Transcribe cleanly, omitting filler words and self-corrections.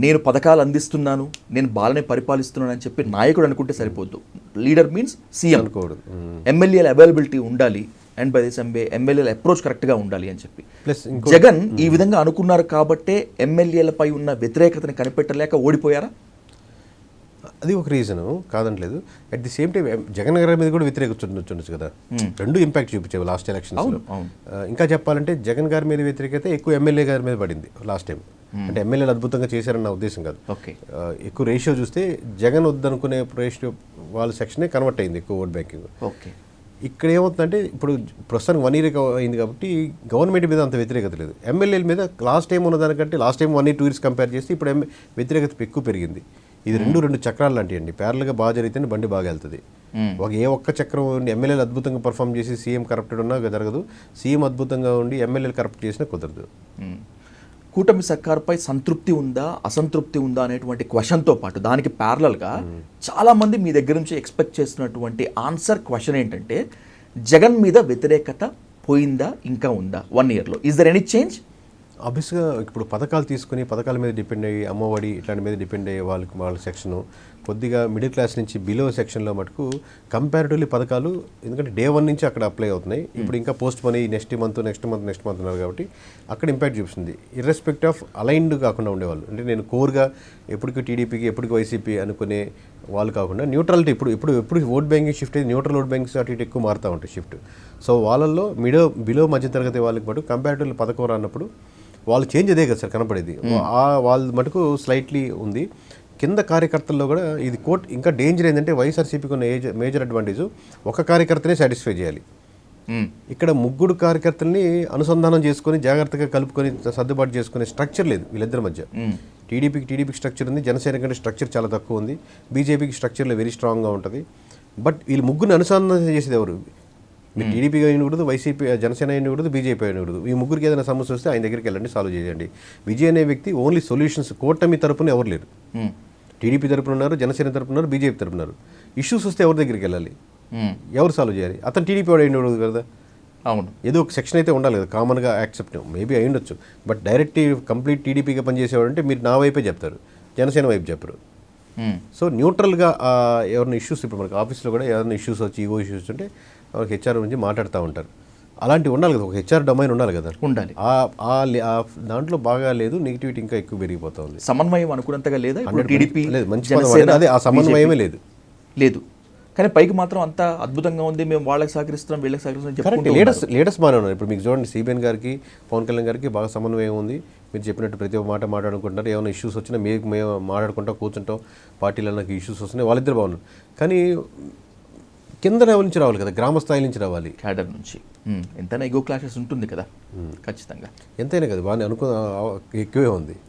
నేను పథకాలు అందిస్తున్నాను, నేను బాలనే పరిపాలిస్తున్నాను అని చెప్పి నాయకుడు అనుకుంటే సరిపోద్దు. Leader means CM. ఎమ్మెల్యేల అవైలబిలిటీ ఉండాలి అండ్ బై దిస్ ఎమ్మెల్యేల అప్రోచ్ కరెక్ట్గా ఉండాలి అని చెప్పి. జగన్ ఈ విధంగా అనుకున్నారు కాబట్టే ఎమ్మెల్యేలపై ఉన్న వ్యతిరేకతని కనిపెట్టలేక ఓడిపోయారా? అది ఒక రీజను కాదనలేదు. At the same time Jagan గారి మీద కూడా వ్యతిరేకించవచ్చు కదా. రెండు ఇంపాక్ట్ చూపించావు లాస్ట్ ఎలక్షన్స్లో. ఇంకా చెప్పాలంటే జగన్ గారి మీద వ్యతిరేకత ఎక్కువ ఎమ్మెల్యే గారి మీద పడింది లాస్ట్ టైం. అంటే ఎమ్మెల్యేలు అద్భుతంగా చేశారన్న ఉద్దేశం కాదు. ఎక్కువ రేషియో చూస్తే జగన్ వద్దనుకునే రేషియో వాళ్ళ సెక్షనే కన్వర్ట్ అయింది ఎక్కువ ఓట్ బ్యాంకింగ్. ఇక్కడ ఏమవుతుందంటే ఇప్పుడు ప్రస్తుతానికి 1 year అయింది కాబట్టి గవర్నమెంట్ మీద అంత వ్యతిరేకత లేదు. ఎమ్మెల్యేల మీద లాస్ట్ టైం ఉన్న దానికంటే last time 1 year 2 years compare చేస్తే ఇప్పుడు వ్యతిరేకత ఎక్కువ పెరిగింది. ఇది రెండు చక్రాలు లాంటివి అండి. ప్యారల్గా బాగా జరిగితేనే బండి బాగా వెళ్తుంది. ఏ ఒక్క చక్రం ఉండి ఎమ్మెల్యేలు అద్భుతంగా పర్ఫామ్ చేసి సీఎం కరప్టెడ్ ఉన్నా జరగదు, సీఎం అద్భుతంగా ఉండి ఎమ్మెల్యేలు కరప్ట్ చేసినా కుదరదు. కూటమి సర్కార్పై సంతృప్తి ఉందా అసంతృప్తి ఉందా అనేటువంటి క్వశ్చన్తో పాటు దానికి ప్యారలల్గా చాలామంది మీ దగ్గర నుంచి ఎక్స్పెక్ట్ చేస్తున్నటువంటి క్వశ్చన్ ఏంటంటే జగన్ మీద వ్యతిరేకత పోయిందా ఇంకా ఉందా 1 yearలో? Is there any change? ఆబ్వియస్గా ఇప్పుడు పథకాలు తీసుకుని పథకాల మీద డిపెండ్ అయ్యి అమ్మఒడి ఇట్లాంటి మీద డిపెండ్ అయ్యే వాళ్ళ సెక్షను కొద్దిగా మిడిల్ క్లాస్ నుంచి బిలో సెక్షన్లో మటుకు కంపారిటివ్లీ పథకాలు, ఎందుకంటే day 1 నుంచి అక్కడ అప్లై అవుతున్నాయి. ఇప్పుడు ఇంకా పోస్ట్ మనీ నెక్స్ట్ మంత్ ఉన్నారు కాబట్టి అక్కడ ఇంపాక్ట్ చూపిస్తుంది. ఇర్రెస్పెక్ట్ ఆఫ్ అలైన్డ్ కాకుండా ఉండేవాళ్ళు, అంటే నేను కోర్గా ఎప్పటికీ టీడీపీకి ఎప్పటికీ వైసీపీ అనుకునే వాళ్ళు కాకుండా న్యూట్రాలిటీ ఇప్పుడు ఓట్ బ్యాంకింగ్ షిఫ్ట్ అయితే న్యూట్రల్ ఓట్ బ్యాంకింగ్స్ అటు ఇటు ఎక్కువ మారుతూ ఉంటాయి షిఫ్ట్. సో వాళ్ళల్లో బిలో మధ్యతరగతి వాళ్ళకి మటుకు కంపారిటివ్లీ పథకం రానప్పుడు వాళ్ళు చేంజ్ అదే కదా సార్ కనపడేది. వాళ్ళ మటుకు స్లైట్లీ ఉంది. కింద కార్యకర్తల్లో కూడా ఇది ఇంకా డేంజర్ ఏంటంటే వైఎస్ఆర్సీపీకి ఉన్న మేజర్ అడ్వాంటేజ్ ఒక కార్యకర్తనే సాటిస్ఫై చేయాలి. ఇక్కడ 3 కార్యకర్తల్ని అనుసంధానం చేసుకొని జాగ్రత్తగా కలుపుకొని సర్దుబాటు చేసుకునే స్ట్రక్చర్ లేదు వీళ్ళిద్దరి మధ్య. టీడీపీకి స్ట్రక్చర్ ఉంది, జనసేన కంటే స్ట్రక్చర్ చాలా తక్కువ ఉంది, బీజేపీకి స్ట్రక్చర్లో వెరీ స్ట్రాంగ్గా ఉంటుంది. బట్ వీళ్ళు 3 అనుసంధానం చేసేది ఎవరు? మీరు టీడీపీ అయినకూడదు, వైసీపీ జనసేన అయినకూడదు, బీజేపీ అయినకూడదు. ఈ 3కి ఏదైనా సమస్య వస్తే ఆయన దగ్గరికి వెళ్ళండి, సాల్వ్ చేయండి. విజయ్ అనే వ్యక్తి ఓన్లీ సొల్యూషన్స్. కూటమి తరపున ఎవరు లేరు. టీడీపీ తరపున ఉన్నారు, జనసేన తరపున ఉన్నారు, బీజేపీ తరపున ఉన్నారు. ఇష్యూస్ వస్తే ఎవరి దగ్గరికి వెళ్ళాలి, ఎవరు సాల్వ్ చేయాలి? అతను టీడీపీ వాడు అయినకూడదు కదా. అవును, ఏదో ఒక సెక్షన్ అయితే ఉండాలి కదా, కామన్గా యాక్సెప్ట్ మేబీ అయి ఉండొచ్చు. బట్ డైరెక్ట్ కంప్లీట్ టీడీపీగా పనిచేసేవాడు అంటే మీరు నా వైపే చెప్తారు, జనసేన వైపు చెప్పరు. సో న్యూట్రల్గా ఎవరైనా ఇష్యూస్, ఇప్పుడు మనకి ఆఫీస్లో కూడా ఏదైనా ఇష్యూస్ వచ్చి ఈగో ఇష్యూస్ ఉంటే వాళ్ళకి హెచ్ఆర్ గురించి మాట్లాడుతూ ఉంటారు. అలాంటివి ఉండాలి కదా, ఒక హెచ్ఆర్ డొమైన్ ఉండాలి కదా. ఉండాలి. దాంట్లో బాగా లేదు, నెగిటివిటీ ఇంకా ఎక్కువ పెరిగిపోతుంది. సమన్వయం అనుకున్నంతగా లేదా? టీడీపీ లేదు, మంచి అదే ఆ సమన్వయమే లేదు. కానీ పైకి మాత్రం అంత అద్భుతంగా ఉంది, మేము వాళ్ళకి సహకరిస్తున్నాం వీళ్ళకి సహకరిస్తున్నాం. లేటెస్ట్ బాగానే ఉన్నారు. ఇప్పుడు మీకు చూడండి, సిబిఎన్ గారికి పవన్ కళ్యాణ్ గారికి బాగా సమన్వయం ఉంది. మీరు చెప్పినట్టు ప్రతి ఒక్క మాట మాట్లాడుకుంటున్నారు. ఏమైనా ఇష్యూస్ వచ్చినా మేము మాట్లాడుకుంటాం, కూర్చుంటాం. పార్టీలో నాకు ఇష్యూస్ వస్తున్నాయి, వాళ్ళిద్దరు బాగున్నారు. కానీ కింద లెవెల్ నుంచి రావాలి కదా, గ్రామ స్థాయి నుంచి రావాలి, క్యాడర్ నుంచి. ఎంతైనా ఈగో క్లాషెస్ ఉంటుంది కదా ఖచ్చితంగా. ఎంతైనా కదా బాగా ఎక్కువే ఉంది.